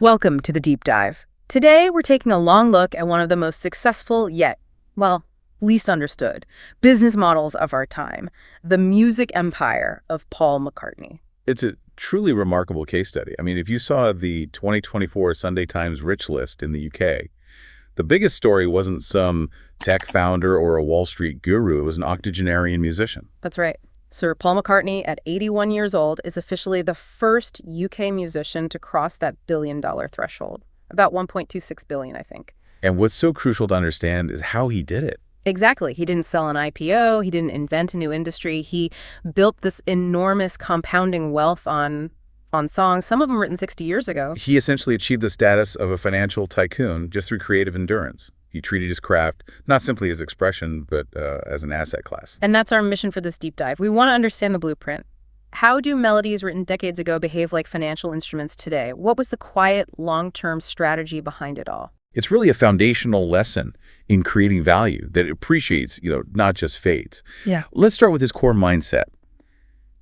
Welcome to the Deep Dive. Today, we're taking a long look at one of the most successful yet, well, least understood business models of our time, the music empire of Paul McCartney. It's a truly remarkable case study. I mean, if you saw the 2024 Sunday Times Rich List in the UK, the biggest story wasn't some tech founder or a Wall Street guru. It was an octogenarian musician. That's right. Sir Paul McCartney, at 81 years old, is officially the first UK musician to cross that billion-dollar threshold. About 1.26 billion, I think. And what's so crucial to understand is how he did it. Exactly. He didn't sell an IPO. He didn't invent a new industry. He built this enormous compounding wealth on songs, some of them written 60 years ago. He essentially achieved the status of a financial tycoon just through creative endurance. He treated his craft not simply as expression, but as an asset class. And that's our mission for this deep dive. We want to understand the blueprint. How do melodies written decades ago behave like financial instruments today? What was the quiet, long-term strategy behind it all? It's really a foundational lesson in creating value that appreciates, not just fades. Yeah. Let's start with his core mindset,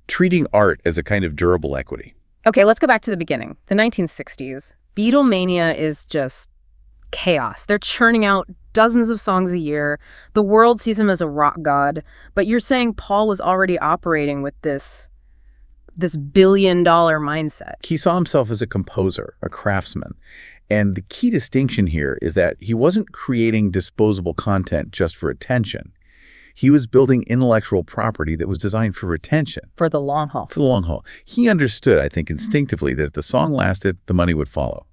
treating art as a kind of durable equity. Okay, let's go back to the beginning, the 1960s. Beatlemania is just chaos. They're churning out dozens of songs a year. The world sees him as a rock god. But you're saying Paul was already operating with this billion-dollar mindset. He saw himself as a composer, a craftsman. And the key distinction here is that he wasn't creating disposable content just for attention. He was building intellectual property that was designed for retention. For the long haul. For the long haul. He understood, I think, instinctively that if the song lasted, the money would follow.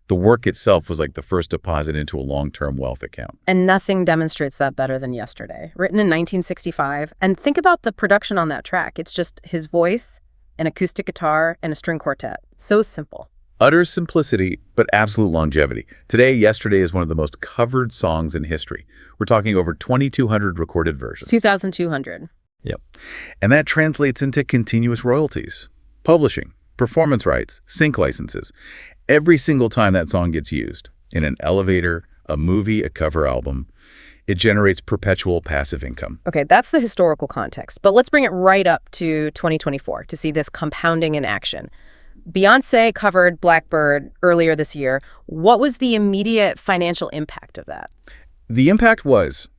The work itself was like the first deposit into a long-term wealth account. And nothing demonstrates that better than Yesterday, written in 1965. And think about the production on that track. It's just his voice, an acoustic guitar, and a string quartet. So simple. Utter simplicity, but absolute longevity. Today, Yesterday is one of the most covered songs in history. We're talking over 2,200 recorded versions. 2,200. Yep. And that translates into continuous royalties, publishing, performance rights, sync licenses. Every single time that song gets used, in an elevator, a movie, a cover album, it generates perpetual passive income. Okay, that's the historical context. But let's bring it right up to 2024 to see this compounding in action. Beyoncé covered Blackbird earlier this year. What was the immediate financial impact of that? The impact was,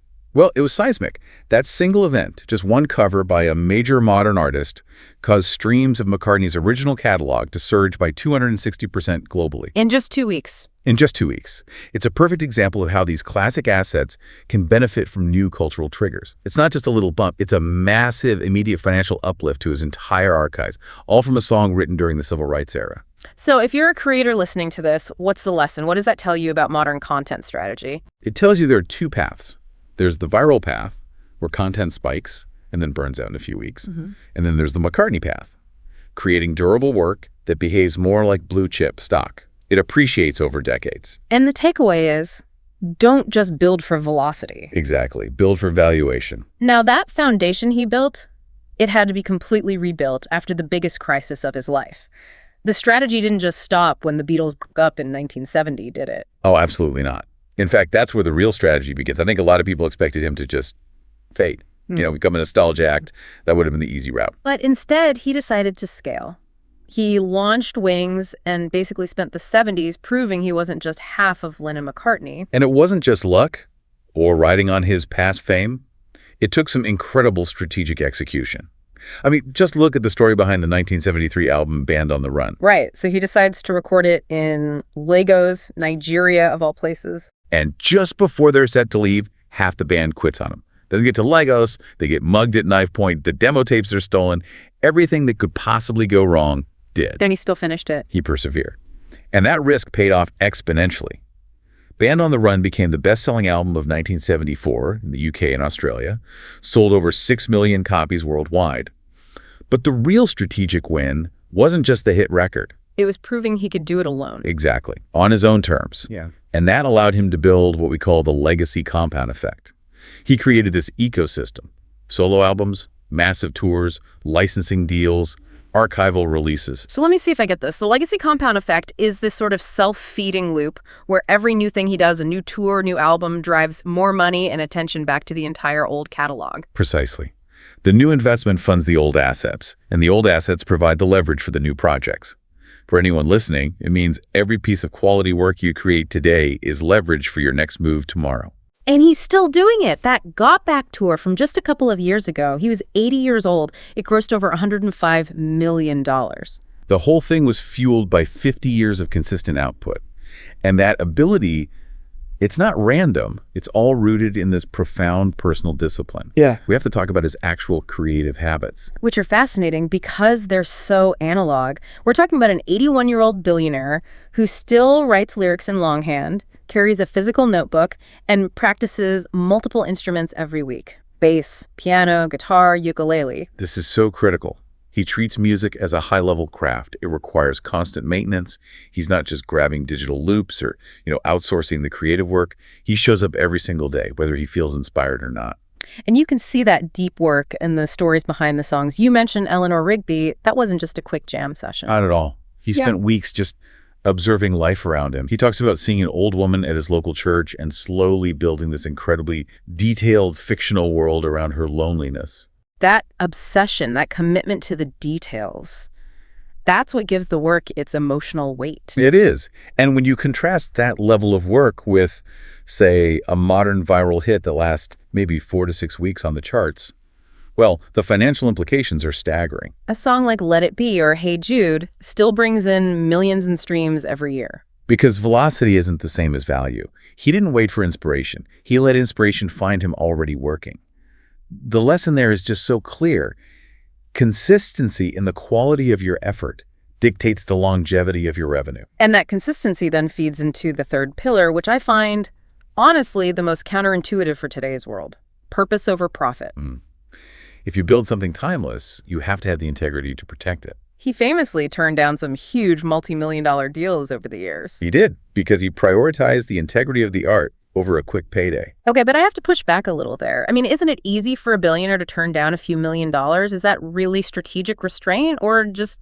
it was seismic. That single event, just one cover by a major modern artist, caused streams of McCartney's original catalog to surge by 260% globally. In just 2 weeks. In just 2 weeks. It's a perfect example of how these classic assets can benefit from new cultural triggers. It's not just a little bump, it's a massive immediate financial uplift to his entire archives, all from a song written during the civil rights era. So if you're a creator listening to this, what's the lesson? What does that tell you about modern content strategy? It tells you there are two paths. There's the viral path, where content spikes and then burns out in a few weeks. And then there's the McCartney path, creating durable work that behaves more like blue chip stock. It appreciates over decades. And the takeaway is, don't just build for velocity. Exactly. Build for valuation. Now, that foundation he built, it had to be completely rebuilt after the biggest crisis of his life. The strategy didn't just stop when the Beatles broke up in 1970, did it? Oh, absolutely not. In fact, that's where the real strategy begins. I think a lot of people expected him to just fade. Become a nostalgia act. That would have been the easy route. But instead, he decided to scale. He launched Wings and basically spent the 70s proving he wasn't just half of Lennon McCartney. And it wasn't just luck or riding on his past fame. It took some incredible strategic execution. I mean, just look at the story behind the 1973 album Band on the Run. Right. So he decides to record it in Lagos, Nigeria, of all places. And just before they're set to leave, half the band quits on him. They get to Lagos, they get mugged at knife point, the demo tapes are stolen. Everything that could possibly go wrong did. Then he still finished it. He persevered. And that risk paid off exponentially. Band on the Run became the best-selling album of 1974 in the UK and Australia, sold over 6 million copies worldwide. But the real strategic win wasn't just the hit record. It was proving he could do it alone. Exactly. On his own terms. Yeah. And that allowed him to build what we call the legacy compound effect. He created this ecosystem: solo albums, massive tours, licensing deals, archival releases. So let me see if I get this. The legacy compound effect is this sort of self-feeding loop where every new thing he does, a new tour, new album, drives more money and attention back to the entire old catalog. Precisely. The new investment funds the old assets, and the old assets provide the leverage for the new projects. For anyone listening, it means every piece of quality work you create today is leverage for your next move tomorrow. And he's still doing it. That Got Back tour from just a couple of years ago, he was 80 years old. It grossed over $105 million. The whole thing was fueled by 50 years of consistent output. And that ability, it's not random. It's all rooted in this profound personal discipline. Yeah. We have to talk about his actual creative habits. Which are fascinating because they're so analog. We're talking about an 81-year-old billionaire who still writes lyrics in longhand, carries a physical notebook, and practices multiple instruments every week. Bass, piano, guitar, ukulele. This is so critical. He treats music as a high-level craft. It requires constant maintenance. He's not just grabbing digital loops or, outsourcing the creative work. He shows up every single day, whether he feels inspired or not. And you can see that deep work in the stories behind the songs. You mentioned Eleanor Rigby. That wasn't just a quick jam session. Not at all. He spent weeks just observing life around him. He talks about seeing an old woman at his local church and slowly building this incredibly detailed fictional world around her loneliness. That obsession, that commitment to the details, that's what gives the work its emotional weight. It is. And when you contrast that level of work with, say, a modern viral hit that lasts maybe 4 to 6 weeks on the charts, well, the financial implications are staggering. A song like Let It Be or Hey Jude still brings in millions in streams every year. Because velocity isn't the same as value. He didn't wait for inspiration. He let inspiration find him already working. The lesson there is just so clear. Consistency in the quality of your effort dictates the longevity of your revenue. And that consistency then feeds into the third pillar, which I find, honestly, the most counterintuitive for today's world. Purpose over profit. If you build something timeless, you have to have the integrity to protect it. He famously turned down some huge multi-million-dollar deals over the years. He did, because he prioritized the integrity of the art over a quick payday. Okay, but I have to push back a little there. I mean, isn't it easy for a billionaire to turn down a few $1,000,000? Is that really strategic restraint or just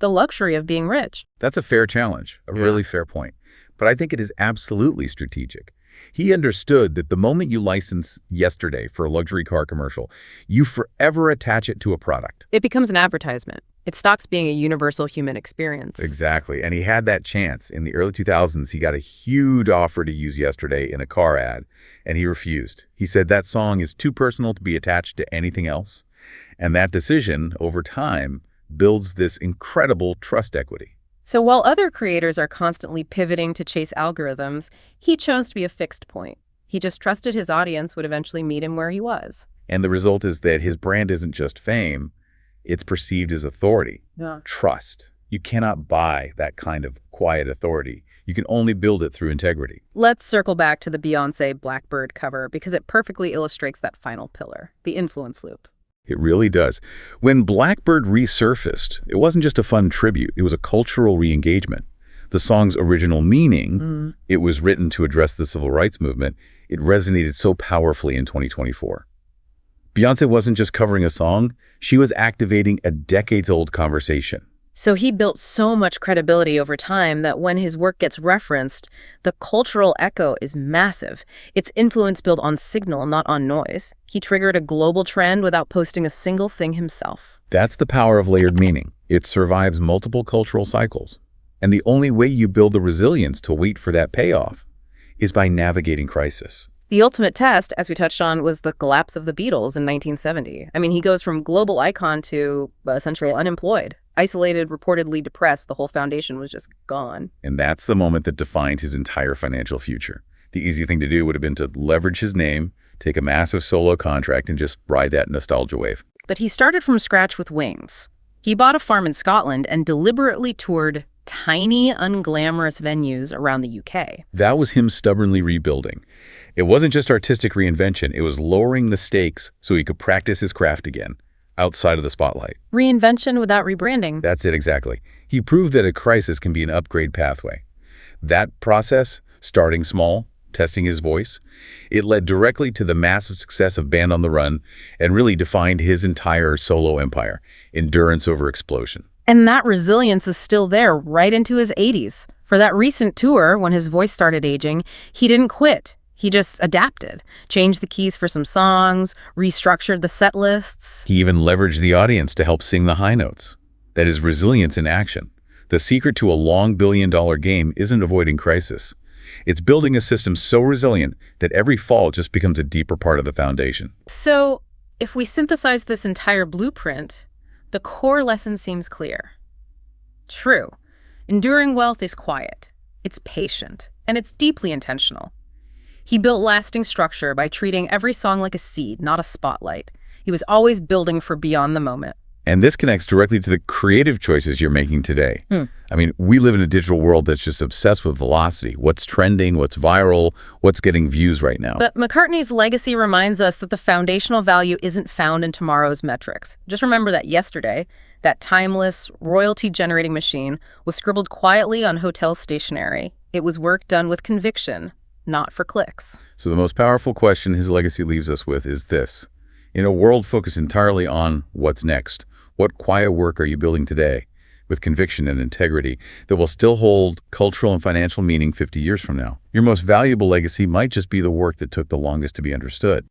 the luxury of being rich? That's a fair challenge, a really fair point. But I think it is absolutely strategic. He understood that the moment you license Yesterday for a luxury car commercial, you forever attach it to a product. It becomes an advertisement. It stops being a universal human experience. Exactly. And he had that chance. In the early 2000s, he got a huge offer to use Yesterday in a car ad, and he refused. He said that song is too personal to be attached to anything else. And that decision, over time, builds this incredible trust equity. So while other creators are constantly pivoting to chase algorithms, he chose to be a fixed point. He just trusted his audience would eventually meet him where he was. And the result is that his brand isn't just fame, it's perceived as authority, trust. You cannot buy that kind of quiet authority. You can only build it through integrity. Let's circle back to the Beyoncé Blackbird cover because it perfectly illustrates that final pillar, the influence loop. It really does. When Blackbird resurfaced, it wasn't just a fun tribute. It was a cultural re-engagement. The song's original meaning, it was written to address the civil rights movement, it resonated so powerfully in 2024. Beyoncé wasn't just covering a song, she was activating a decades-old conversation. So he built so much credibility over time that when his work gets referenced, the cultural echo is massive. Its influence built on signal, not on noise. He triggered a global trend without posting a single thing himself. That's the power of layered meaning. It survives multiple cultural cycles. And the only way you build the resilience to wait for that payoff is by navigating crisis. The ultimate test, as we touched on, was the collapse of the Beatles in 1970. I mean, he goes from global icon to essentially unemployed. Isolated, reportedly depressed, the whole foundation was just gone. And that's the moment that defined his entire financial future. The easy thing to do would have been to leverage his name, take a massive solo contract, and just ride that nostalgia wave. But he started from scratch with wings. He bought a farm in Scotland and deliberately toured tiny, unglamorous venues around the UK. That was him stubbornly rebuilding. It wasn't just artistic reinvention, it was lowering the stakes so he could practice his craft again, outside of the spotlight. Reinvention without rebranding. That's it exactly. He proved that a crisis can be an upgrade pathway. That process, starting small, testing his voice, it led directly to the massive success of Band on the Run and really defined his entire solo empire, endurance over explosion. And that resilience is still there right into his 80s. For that recent tour, when his voice started aging, he didn't quit. He just adapted, changed the keys for some songs, restructured the set lists. He even leveraged the audience to help sing the high notes. That is resilience in action. The secret to a long billion-dollar game isn't avoiding crisis. It's building a system so resilient that every fall just becomes a deeper part of the foundation. So, if we synthesize this entire blueprint, the core lesson seems clear. True, enduring wealth is quiet, it's patient, and it's deeply intentional. He built lasting structure by treating every song like a seed, not a spotlight. He was always building for beyond the moment. And this connects directly to the creative choices you're making today. I mean, we live in a digital world that's just obsessed with velocity. What's trending, what's viral, what's getting views right now. But McCartney's legacy reminds us that the foundational value isn't found in tomorrow's metrics. Just remember that yesterday, that timeless, royalty-generating machine was scribbled quietly on hotel stationery. It was work done with conviction, not for clicks. So the most powerful question his legacy leaves us with is this. In a world focused entirely on what's next, what quiet work are you building today with conviction and integrity that will still hold cultural and financial meaning 50 years from now? Your most valuable legacy might just be the work that took the longest to be understood.